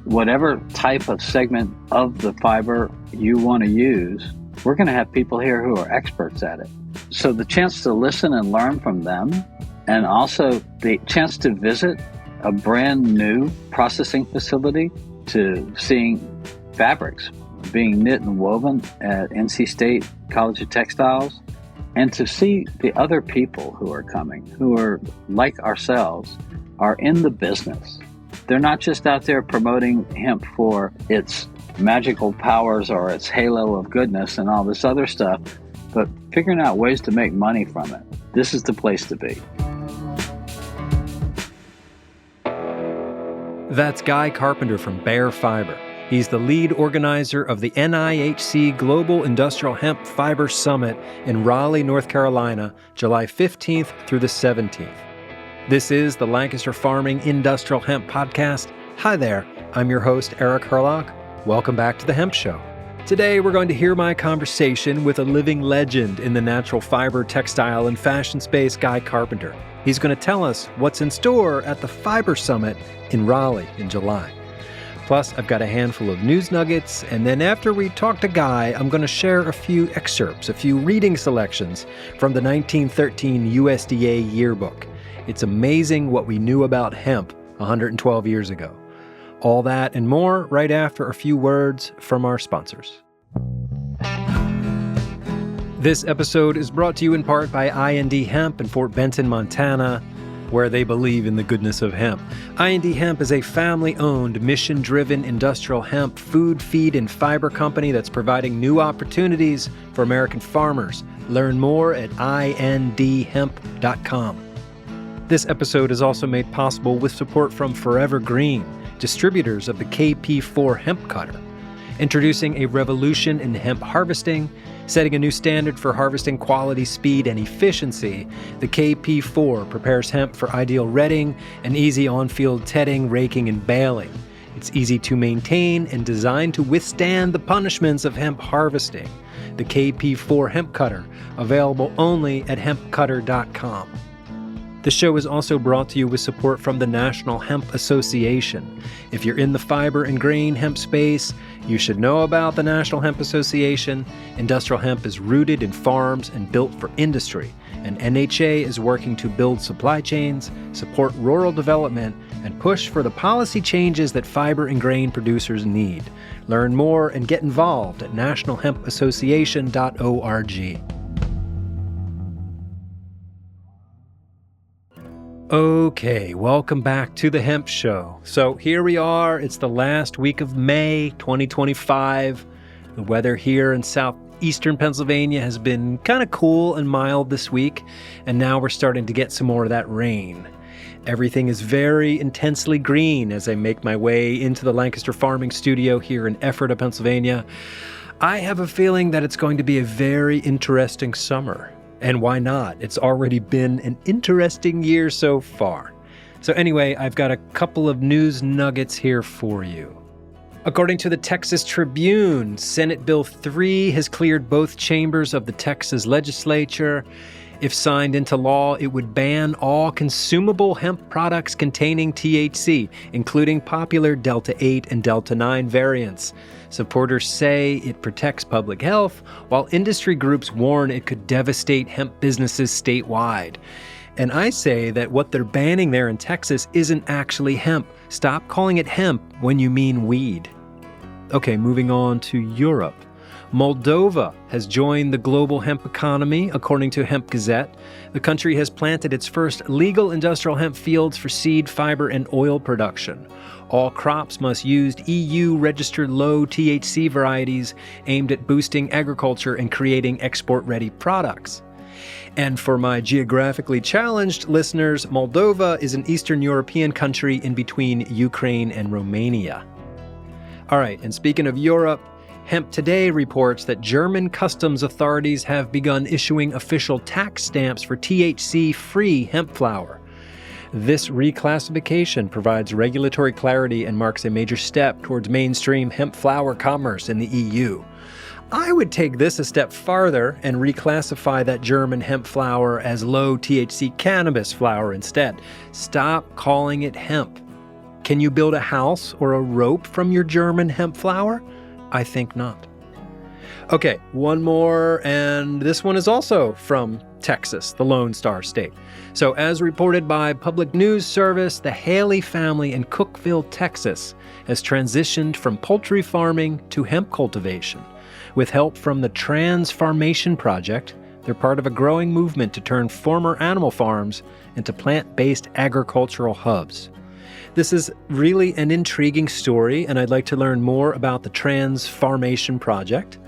whatever type of segment of the fiber you want to use, we're going to have people here who are experts at it. So the chance to listen and learn from them, and also the chance to visit a brand new processing facility, to seeing fabrics being knit and woven at NC State College of Textiles, and to see the other people who are coming, who are like ourselves, are in the business. They're not just out there promoting hemp for its magical powers or its halo of goodness and all this other stuff, but figuring out ways to make money from it. This is the place to be. That's Guy Carpenter from Bear Fiber. He's the lead organizer of the NIHC Global Industrial Hemp Fiber Summit in Raleigh, North Carolina, July 15th through the 17th. This is the Lancaster Farming Industrial Hemp Podcast. Hi there, I'm your host, Eric Herlock. Welcome back to the Hemp Show. Today, we're going to hear my conversation with a living legend in the natural fiber, textile, and fashion space, Guy Carpenter. He's going to tell us what's in store at the Fiber Summit in Raleigh in July. Plus, I've got a handful of news nuggets, and then after we talk to Guy, I'm going to share a few excerpts, a few reading selections from the 1913 USDA yearbook. It's amazing what we knew about hemp 112 years ago. All that and more right after a few words from our sponsors. This episode is brought to you in part by I&D Hemp in Fort Benton, Montana, where they believe in the goodness of hemp. I&D Hemp is a family-owned, mission-driven industrial hemp food, feed, and fiber company that's providing new opportunities for American farmers. Learn more at indhemp.com. This episode is also made possible with support from Forever Green, distributors of the KP4 hemp cutter. Introducing a revolution in hemp harvesting, setting a new standard for harvesting quality, speed, and efficiency, the KP4 prepares hemp for ideal retting and easy on-field tedding, raking, and baling. It's easy to maintain and designed to withstand the punishments of hemp harvesting. The KP4 hemp cutter, available only at hempcutter.com. The show is also brought to you with support from the National Hemp Association. If you're in the fiber and grain hemp space, you should know about the National Hemp Association. Industrial hemp is rooted in farms and built for industry, and NHA is working to build supply chains, support rural development, and push for the policy changes that fiber and grain producers need. Learn more and get involved at nationalhempassociation.org. Okay, welcome back to the Hemp Show. So here we are, it's the last week of May 2025. The weather here in southeastern Pennsylvania has been kind of cool and mild this week, and now we're starting to get some more of that rain. Everything is very intensely green as I make my way into the Lancaster Farming Studio here in Ephrata, Pennsylvania. I have a feeling that it's going to be a very interesting summer. And why not? It's already been an interesting year so far. So anyway, I've got a couple of news nuggets here for you. According to the Texas Tribune, Senate Bill 3 has cleared both chambers of the Texas legislature. If signed into law, it would ban all consumable hemp products containing THC, including popular Delta 8 and Delta 9 variants. Supporters say it protects public health, while industry groups warn it could devastate hemp businesses statewide. And I say that what they're banning there in Texas isn't actually hemp. Stop calling it hemp when you mean weed. Okay, moving on to Europe. Moldova has joined the global hemp economy, according to Hemp Gazette. The country has planted its first legal industrial hemp fields for seed, fiber, and oil production. All crops must use EU-registered low THC varieties aimed at boosting agriculture and creating export-ready products. And for my geographically challenged listeners, Moldova is an Eastern European country in between Ukraine and Romania. All right, and speaking of Europe, Hemp Today reports that German customs authorities have begun issuing official tax stamps for THC-free hemp flower. This reclassification provides regulatory clarity and marks a major step towards mainstream hemp flower commerce in the EU. I would take this a step farther and reclassify that German hemp flower as low THC cannabis flower instead. Stop calling it hemp. Can you build a house or a rope from your German hemp flower? I think not. Okay, one more, and this one is also from Texas, the Lone Star State. So as reported by Public News Service, the Haley family in Cookeville, Texas, has transitioned from poultry farming to hemp cultivation. With help from the Transformation Project, they're part of a growing movement to turn former animal farms into plant-based agricultural hubs. This is really an intriguing story, and I'd like to learn more about the Transformation Project.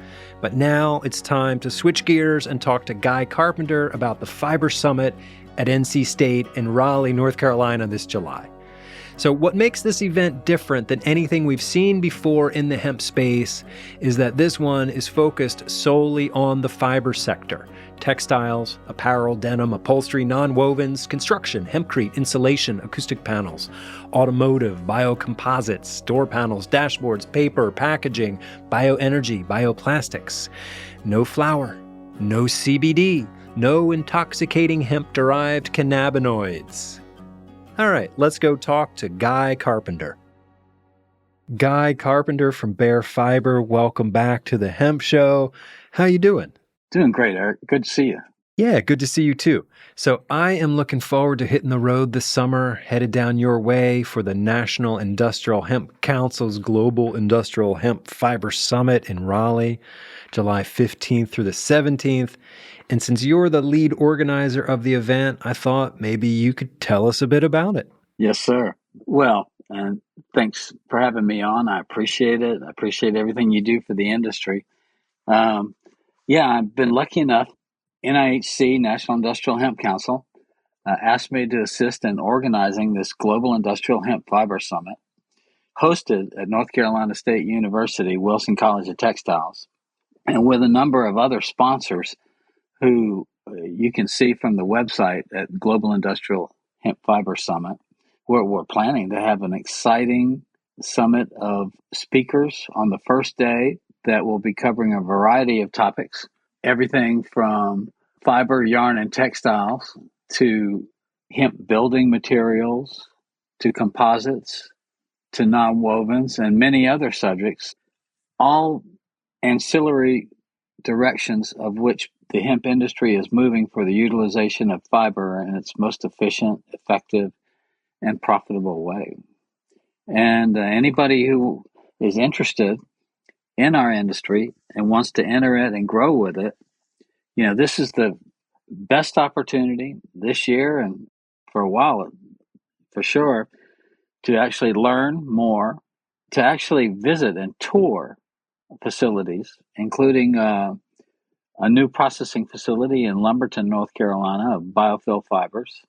But now it's time to switch gears and talk to Guy Carpenter about the Fiber Summit at NC State in Raleigh, North Carolina this July. So what makes this event different than anything we've seen before in the hemp space is that this one is focused solely on the fiber sector. Textiles, apparel, denim, upholstery, non-wovens, construction, hempcrete, insulation, acoustic panels, automotive, biocomposites, door panels, dashboards, paper, packaging, bioenergy, bioplastics. No flour, no CBD, no intoxicating hemp-derived cannabinoids. All right, let's go talk to Guy Carpenter. Guy Carpenter from Bear Fiber, welcome back to the Hemp Show. How you doing? Doing great, Eric. Good to see you. Yeah, good to see you too. So I am looking forward to hitting the road this summer, headed down your way for the National Industrial Hemp Council's Global Industrial Hemp Fiber Summit in Raleigh, July 15th through the 17th. And since you're the lead organizer of the event, I thought maybe you could tell us a bit about it. Yes, sir. Well, and thanks for having me on. I appreciate it. I appreciate everything you do for the industry. Yeah, I've been lucky enough. NIHC, National Industrial Hemp Council, asked me to assist in organizing this Global Industrial Hemp Fiber Summit, hosted at North Carolina State University, Wilson College of Textiles, and with a number of other sponsors who you can see from the website at Global Industrial Hemp Fiber Summit, where we're planning to have an exciting summit of speakers on the first day that will be covering a variety of topics, everything from fiber, yarn, and textiles to hemp building materials, to composites, to non-wovens, and many other subjects, all ancillary directions of which the hemp industry is moving for the utilization of fiber in its most efficient, effective, and profitable way. And anybody who is interested in our industry and wants to enter it and grow with it, this is the best opportunity this year and for a while, for sure, to actually learn more, to actually visit and tour facilities, including a new processing facility in Lumberton, North Carolina, of biofill fibers,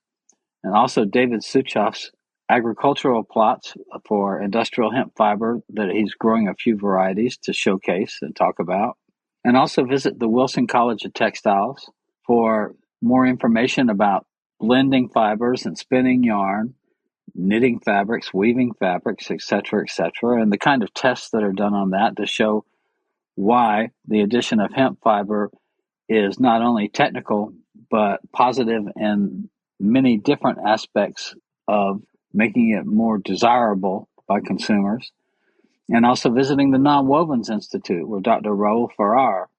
and also David Suchoff's agricultural plots for industrial hemp fiber that he's growing a few varieties to showcase and talk about. And also visit the Wilson College of Textiles for more information about blending fibers and spinning yarn, knitting fabrics, weaving fabrics, et cetera, and the kind of tests that are done on that to show why the addition of hemp fiber is not only technical, but positive in many different aspects of making it more desirable by consumers. And also visiting the Non-Wovens Institute, where Dr. Raul Farrar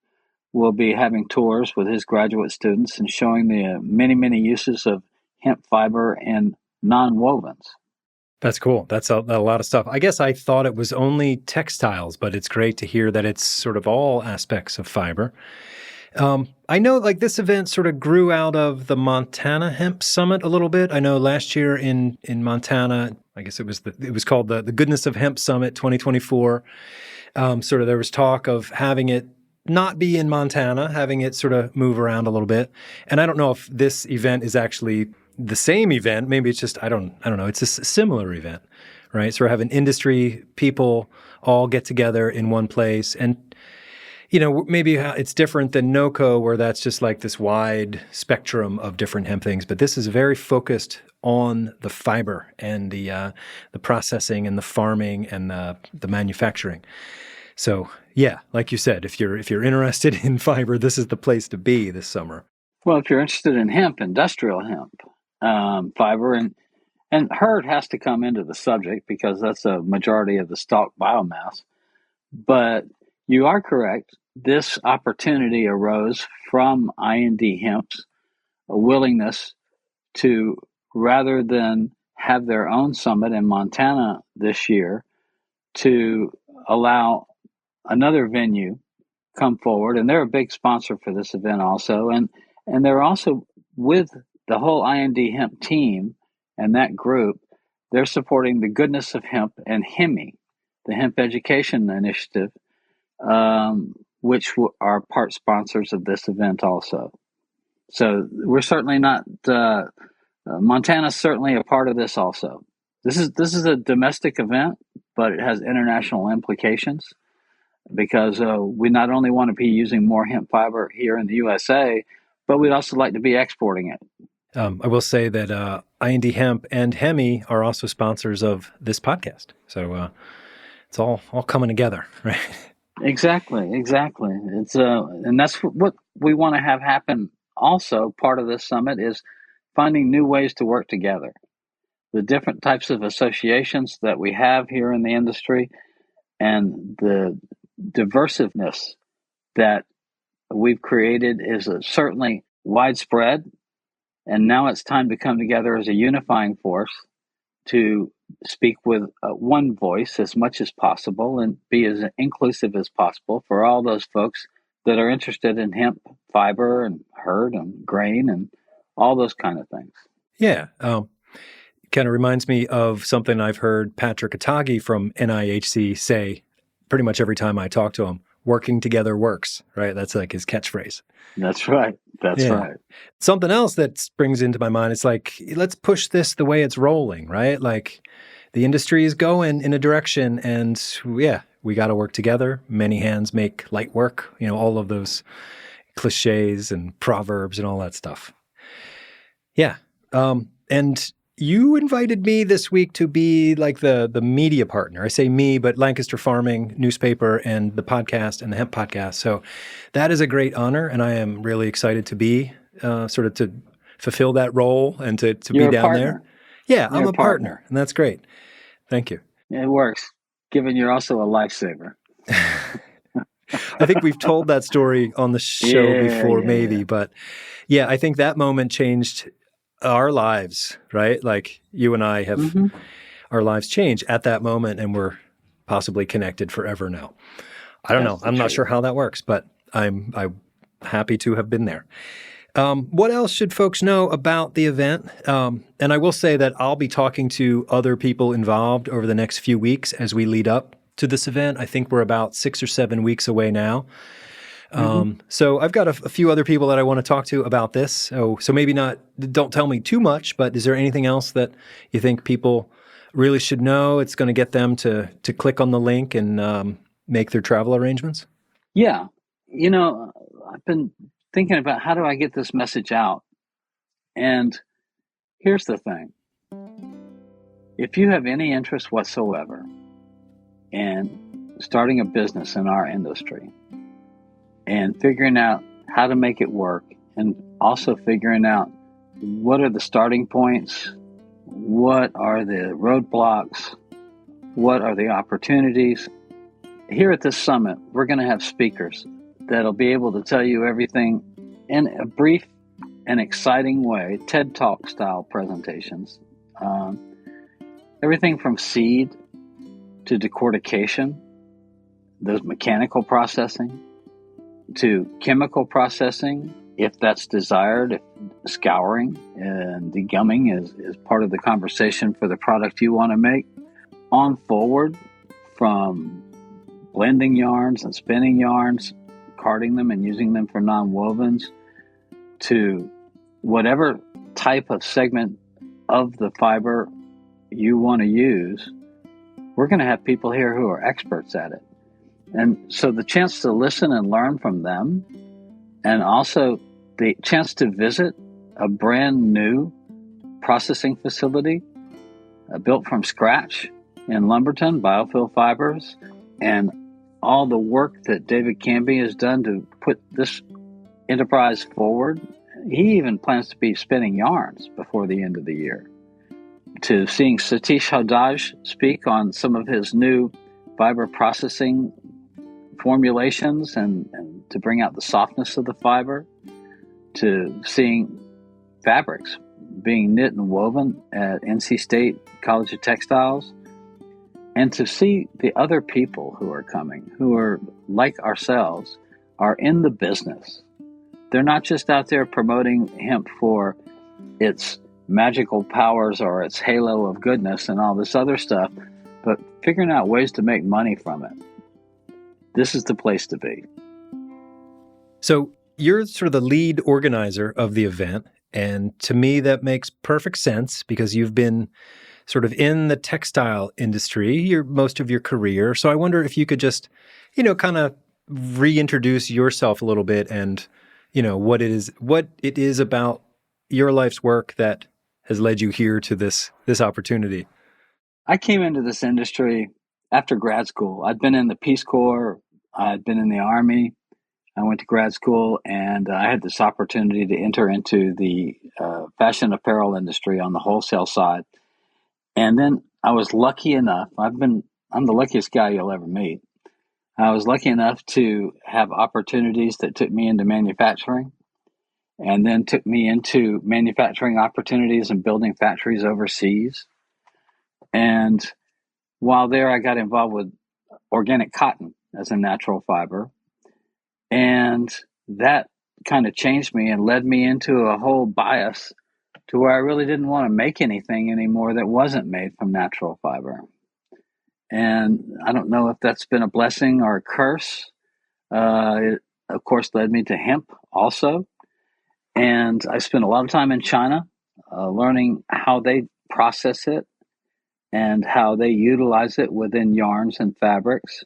will be having tours with his graduate students and showing the many, many uses of hemp fiber and non-wovens. That's cool. That's a lot of stuff. I guess I thought it was only textiles, but it's great to hear that it's sort of all aspects of fiber. I know this event sort of grew out of the Montana Hemp Summit a little bit. I know last year in Montana, I guess it was called the Goodness of Hemp Summit 2024. Sort of there was talk of having it not be in Montana, having it sort of move around a little bit. And I don't know if this event is actually the same event. Maybe it's just, I don't know. It's a similar event, right? So we're having industry people all get together in one place. And maybe it's different than NOCO, where that's just this wide spectrum of different hemp things. But this is very focused on the fiber and the processing and the farming and the manufacturing. So yeah, like you said, if you're interested in fiber, this is the place to be this summer. Well, if you're interested in hemp, industrial hemp fiber, and And herd has to come into the subject because that's a majority of the stalk biomass. But you are correct. This opportunity arose from IND Hemp's a willingness to, rather than have their own summit in Montana this year, to allow another venue come forward. And they're a big sponsor for this event also. And they're also with the whole IND Hemp team and that group. They're supporting the Goodness of Hemp and HEMI, the Hemp Education Initiative, which are part sponsors of this event also. So we're certainly not, Montana's certainly a part of this also. This is a domestic event, but it has international implications because we not only want to be using more hemp fiber here in the USA, but we'd also like to be exporting it. I will say that IND Hemp and HEMI are also sponsors of this podcast. So it's all coming together, right? Exactly. It's and that's what we want to have happen. Also, part of this summit is finding new ways to work together. The different types of associations that we have here in the industry and the diversiveness that we've created is certainly widespread. And now it's time to come together as a unifying force to speak with one voice as much as possible and be as inclusive as possible for all those folks that are interested in hemp fiber and herd and grain and all those kind of things. Yeah. Kind of reminds me of something I've heard Patrick Atagi from NIHC say pretty much every time I talk to him. Working together works, right? That's like his catchphrase. That's right. That's right. Something else that springs into my mind, it's like, let's push this the way it's rolling, right? Like the industry is going in a direction and we got to work together. Many hands make light work, all of those cliches and proverbs and all that stuff. Yeah. And you invited me this week to be like the media partner. I say me, but Lancaster Farming newspaper and the podcast and the hemp podcast. So that is a great honor. And I am really excited to be sort of to fulfill that role and to be down there. Yeah, I'm a partner. And that's great. Thank you. It works, given you're also a lifesaver. I think we've told that story on the show before, maybe. But yeah, I think that moment changed our lives, right? Like you and I have, our lives change at that moment and we're possibly connected forever now. I don't know. I'm not sure how that works, but I'm happy to have been there. What else should folks know about the event? And I will say that I'll be talking to other people involved over the next few weeks as we lead up to this event. I think we're about 6 or 7 weeks away now. So I've got a few other people that I want to talk to about this. So maybe don't tell me too much, but is there anything else that you think people really should know? It's going to get them to click on the link and make their travel arrangements? Yeah. I've been thinking about how do I get this message out? And here's the thing. If you have any interest whatsoever in starting a business in our industry, and figuring out how to make it work, and also figuring out what are the starting points, what are the roadblocks, what are the opportunities. Here at this summit, we're going to have speakers that'll be able to tell you everything in a brief and exciting way, TED Talk style presentations. Everything from seed to decortication, those mechanical processing, to chemical processing, if that's desired, if scouring and degumming is part of the conversation for the product you want to make, on forward from blending yarns and spinning yarns, carding them and using them for non-wovens, to whatever type of segment of the fiber you want to use, we're going to have people here who are experts at it. And so the chance to listen and learn from them, and also the chance to visit a brand new processing facility built from scratch in Lumberton, Biofill Fibers, and all the work that David Canby has done to put this enterprise forward. He even plans to be spinning yarns before the end of the year. to seeing Satish Hodaj speak on some of his new fiber processing formulations and to bring out the softness of the fiber, to seeing fabrics being knit and woven at NC State College of Textiles, and to see the other people who are coming, who are like ourselves, are in the business. They're not just out there promoting hemp for its magical powers or its halo of goodness and all this other stuff, but figuring out ways to make money from it. This is the place to be. So you're sort of the lead organizer of the event, and to me that makes perfect sense because you've been sort of in the textile industry most of your career. So I wonder if you could just, kind of reintroduce yourself a little bit and, what it is about your life's work that has led you here to this opportunity. I came into this industry after grad school. I'd been in the Peace Corps. I'd been in the Army. I went to grad school, and I had this opportunity to enter into the fashion apparel industry on the wholesale side. And then I was lucky enough, I'm the luckiest guy you'll ever meet. I was lucky enough to have opportunities that took me into manufacturing, and then took me into manufacturing opportunities and building factories overseas. And while there, I got involved with organic cotton as a natural fiber. And that kind of changed me and led me into a whole bias to where I really didn't want to make anything anymore that wasn't made from natural fiber. And I don't know if that's been a blessing or a curse. It, of course, led me to hemp also. And I spent a lot of time in China learning how they process it and how they utilize it within yarns and fabrics.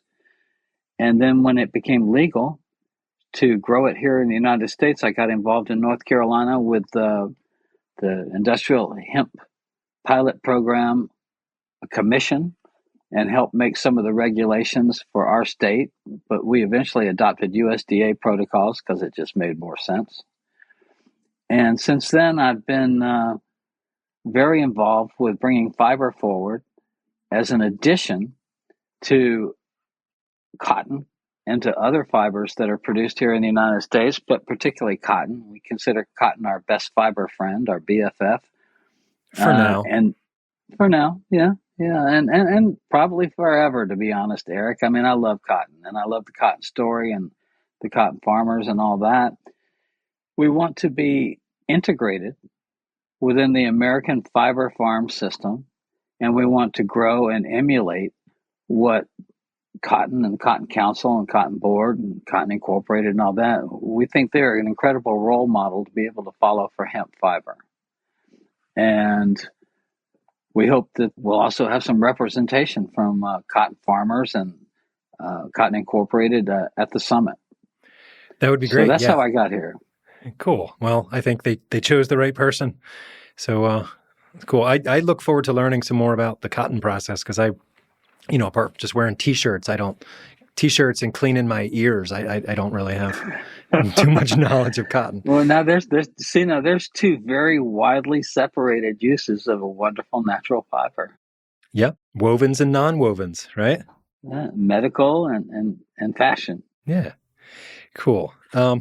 And then when it became legal to grow it here in the United States, I got involved in North Carolina with the Industrial Hemp Pilot Program Commission and helped make some of the regulations for our state. But we eventually adopted USDA protocols because it just made more sense. And since then, I've been very involved with bringing fiber forward as an addition to cotton and to other fibers that are produced here in the United States, but particularly cotton. We consider cotton our best fiber friend, our BFF. For now. And for now, yeah. And probably forever, to be honest, Eric. I mean, I love cotton, and I love the cotton story and the cotton farmers and all that. We want to be integrated within the American fiber farm system, and we want to grow and emulate what Cotton and Cotton Council and Cotton Board and Cotton Incorporated and all that. We think they're an incredible role model to be able to follow for hemp fiber. And we hope that we'll also have some representation from cotton farmers and Cotton Incorporated at the summit. That would be great. So that's how I got here. Cool. Well, I think they chose the right person. So cool. I look forward to learning some more about the cotton process because apart from just wearing T-shirts, T-shirts and cleaning my ears, I don't really have too much knowledge of cotton. Well, now there's two very widely separated uses of a wonderful natural fiber. Yep. Wovens and non-wovens, right? Yeah, medical and fashion. Yeah. Cool. All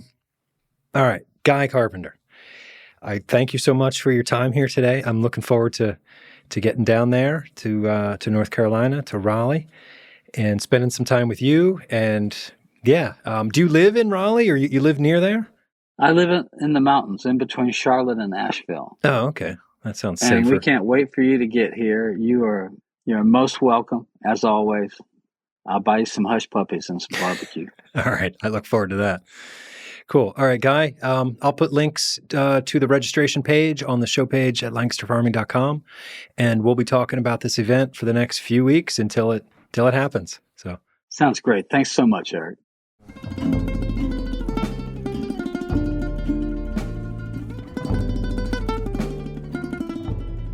right. Guy Carpenter, I thank you so much for your time here today. I'm looking forward to getting down there to North Carolina, to Raleigh, and spending some time with you. And do you live in Raleigh or you live near there? I live in the mountains in between Charlotte and Asheville. Oh, okay. That sounds safer. And we can't wait for you to get here. You're most welcome, as always. I'll buy you some hush puppies and some barbecue. All right. I look forward to that. Cool. All right, Guy. I'll put links to the registration page on the show page at lancasterfarming.com, and we'll be talking about this event for the next few weeks until it happens. So sounds great. Thanks so much, Eric.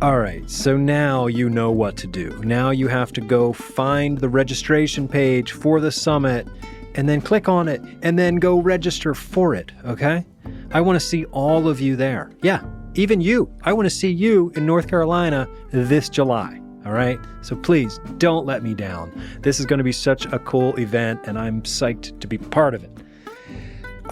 All right, so now you know what to do. Now you have to go find the registration page for the summit and then click on it and then go register for it, okay? I want to see all of you there. Yeah, even you. I want to see you in North Carolina this July. All right? So please don't let me down. This is going to be such a cool event, and I'm psyched to be part of it.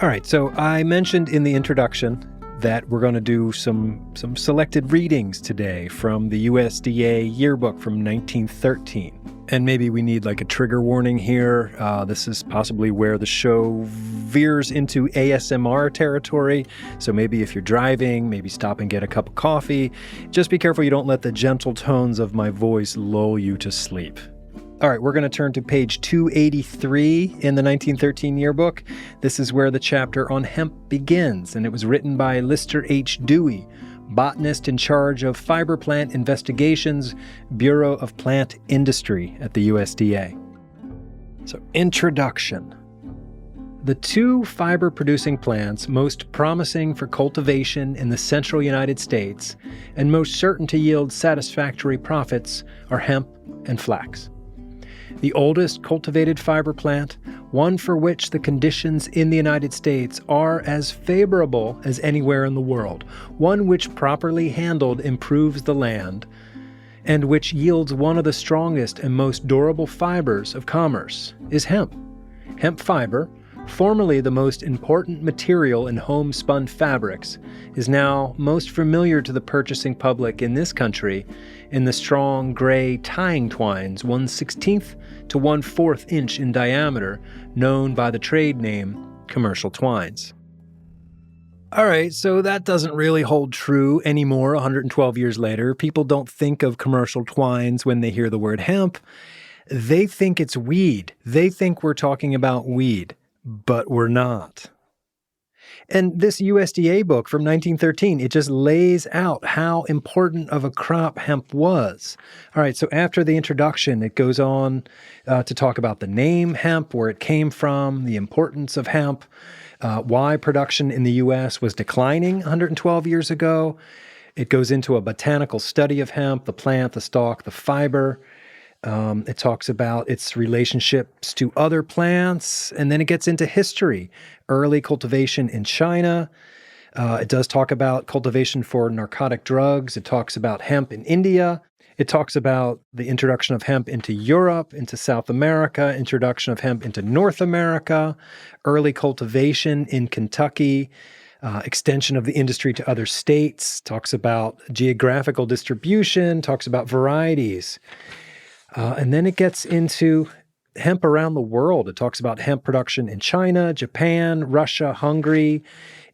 All right, so I mentioned in the introduction that we're going to do some selected readings today from the USDA yearbook from 1913. And maybe we need like a trigger warning here. This is possibly where the show veers into ASMR territory. So maybe if you're driving, maybe stop and get a cup of coffee. Just be careful you don't let the gentle tones of my voice lull you to sleep. All right, we're going to turn to page 283 in the 1913 yearbook. This is where the chapter on hemp begins, and it was written by Lister H. Dewey, botanist in charge of fiber plant investigations, Bureau of Plant Industry at the USDA. So, introduction. The two fiber-producing plants most promising for cultivation in the central United States and most certain to yield satisfactory profits are hemp and flax. The oldest cultivated fiber plant, one for which the conditions in the United States are as favorable as anywhere in the world, one which properly handled improves the land, and which yields one of the strongest and most durable fibers of commerce, is hemp. Hemp fiber, formerly the most important material in homespun fabrics, is now most familiar to the purchasing public in this country in the strong gray tying twines 1/16 to 1/4 inch in diameter, known by the trade name commercial twines. All right, so that doesn't really hold true anymore 112 years later. People don't think of commercial twines when they hear the word hemp. They think it's weed. They think we're talking about weed, but we're not. And this USDA book from 1913, it just lays out how important of a crop hemp was. All right, so after the introduction, it goes on to talk about the name hemp, where it came from, the importance of hemp, why production in the U.S. was declining 112 years ago. It goes into a botanical study of hemp, the plant, the stalk, the fiber. It talks about its relationships to other plants, and then it gets into history, early cultivation in China. It does talk about cultivation for narcotic drugs. It talks about hemp in India. It talks about the introduction of hemp into Europe, into South America, introduction of hemp into North America, early cultivation in Kentucky, extension of the industry to other states, talks about geographical distribution, talks about varieties. And then it gets into hemp around the world. It talks about hemp production in China, Japan, Russia, Hungary,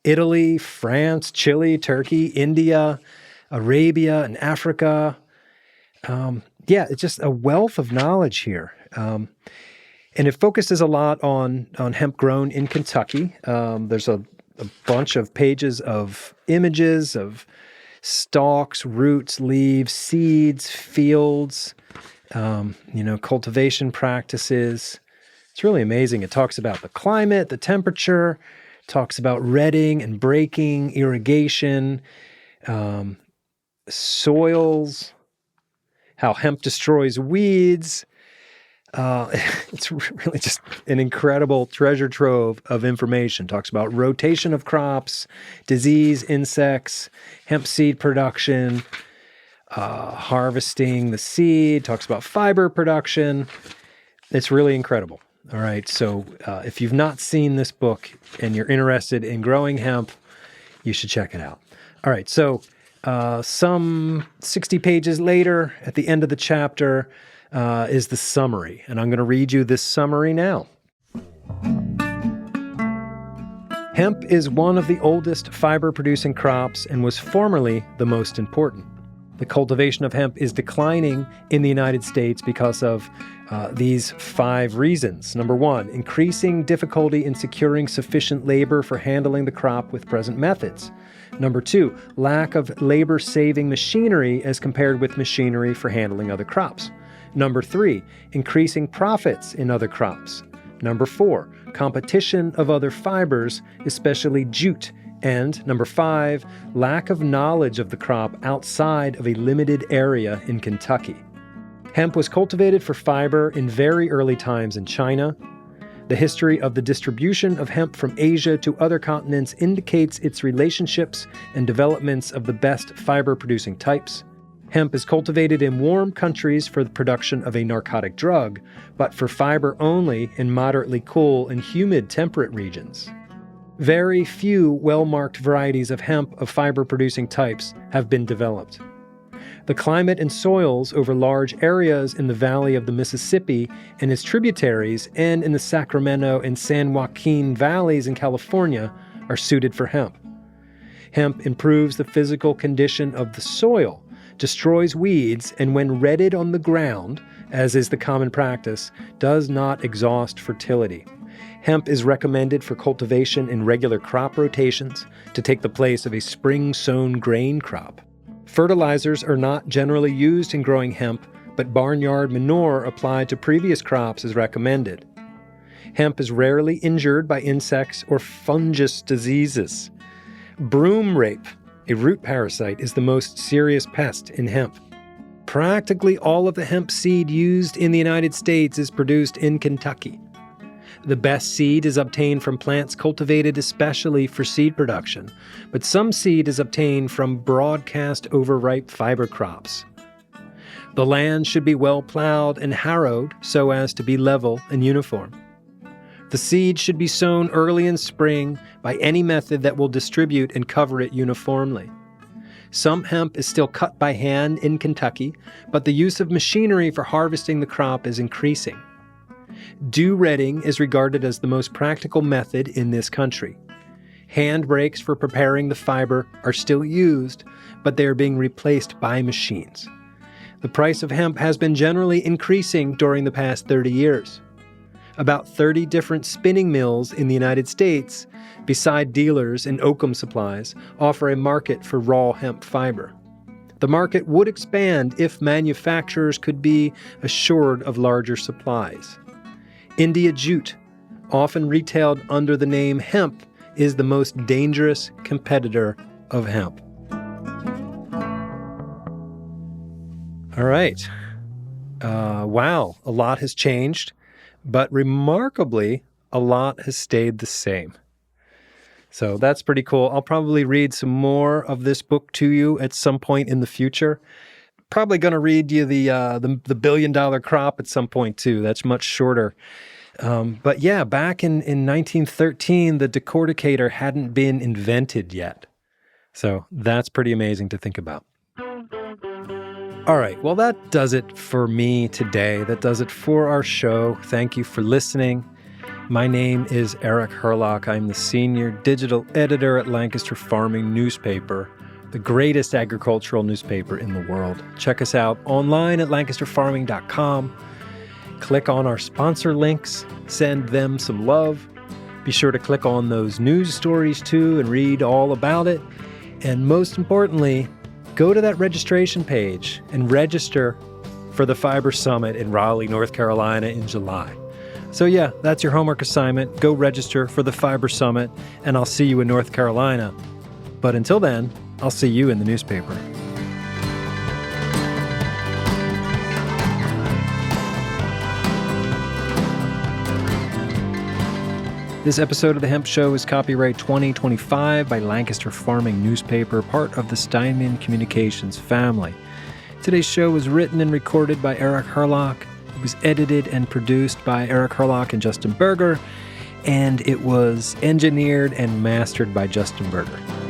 Italy, France, Chile, Turkey, India, Arabia, and Africa. It's just a wealth of knowledge here. And it focuses a lot on hemp grown in Kentucky. There's a bunch of pages of images of stalks, roots, leaves, seeds, fields, cultivation practices. It's really amazing. It talks about the climate, the temperature, talks about retting and breaking, irrigation, soils, how hemp destroys weeds. It's really just an incredible treasure trove of information. Talks about rotation of crops, disease, insects, hemp seed production, harvesting the seed, talks about fiber production. It's really incredible. All right, so if you've not seen this book and you're interested in growing hemp, you should check it out. All right, so some 60 pages later, at the end of the chapter, is the summary, and I'm going to read you this summary now. Hemp is one of the oldest fiber-producing crops and was formerly the most important. The cultivation of hemp is declining in the United States because of these 5 reasons. Number 1, increasing difficulty in securing sufficient labor for handling the crop with present methods. Number 2, lack of labor-saving machinery as compared with machinery for handling other crops. Number 3, increasing profits in other crops. Number 4, competition of other fibers, especially jute. And number 5, lack of knowledge of the crop outside of a limited area in Kentucky. Hemp was cultivated for fiber in very early times in China. The history of the distribution of hemp from Asia to other continents indicates its relationships and developments of the best fiber-producing types. Hemp is cultivated in warm countries for the production of a narcotic drug, but for fiber only in moderately cool and humid temperate regions. Very few well-marked varieties of hemp of fiber-producing types have been developed. The climate and soils over large areas in the valley of the Mississippi and its tributaries and in the Sacramento and San Joaquin valleys in California are suited for hemp. Hemp improves the physical condition of the soil, destroys weeds, and when redded on the ground, as is the common practice, does not exhaust fertility. Hemp is recommended for cultivation in regular crop rotations to take the place of a spring-sown grain crop. Fertilizers are not generally used in growing hemp, but barnyard manure applied to previous crops is recommended. Hemp is rarely injured by insects or fungus diseases. Broom rape, a root parasite, is the most serious pest in hemp. Practically all of the hemp seed used in the United States is produced in Kentucky. The best seed is obtained from plants cultivated especially for seed production, but some seed is obtained from broadcast overripe fiber crops. The land should be well plowed and harrowed so as to be level and uniform. The seed should be sown early in spring by any method that will distribute and cover it uniformly. Some hemp is still cut by hand in Kentucky, but the use of machinery for harvesting the crop is increasing. Dew-redding is regarded as the most practical method in this country. Hand brakes for preparing the fiber are still used, but they are being replaced by machines. The price of hemp has been generally increasing during the past 30 years. About 30 different spinning mills in the United States, beside dealers and oakum supplies, offer a market for raw hemp fiber. The market would expand if manufacturers could be assured of larger supplies. India jute, often retailed under the name hemp, is the most dangerous competitor of hemp. All right. Wow, a lot has changed, but remarkably, a lot has stayed the same. So that's pretty cool. I'll probably read some more of this book to you at some point in the future. Probably going to read you the $1 billion crop at some point too. That's much shorter. But yeah, back in 1913, the decorticator hadn't been invented yet. So that's pretty amazing to think about. All right, well, that does it for me today. That does it for our show. Thank you for listening. My name is Eric Herlock. I'm the senior digital editor at Lancaster Farming Newspaper, the greatest agricultural newspaper in the world. Check us out online at lancasterfarming.com. Click on our sponsor links, send them some love. Be sure to click on those news stories too and read all about it. And most importantly, go to that registration page and register for the Fiber Summit in Raleigh, North Carolina in July. So yeah, that's your homework assignment. Go register for the Fiber Summit, and I'll see you in North Carolina. But until then, I'll see you in the newspaper. This episode of The Hemp Show is copyright 2025 by Lancaster Farming Newspaper, part of the Steinman Communications family. Today's show was written and recorded by Eric Herlock. It was edited and produced by Eric Herlock and Justin Berger, and it was engineered and mastered by Justin Berger.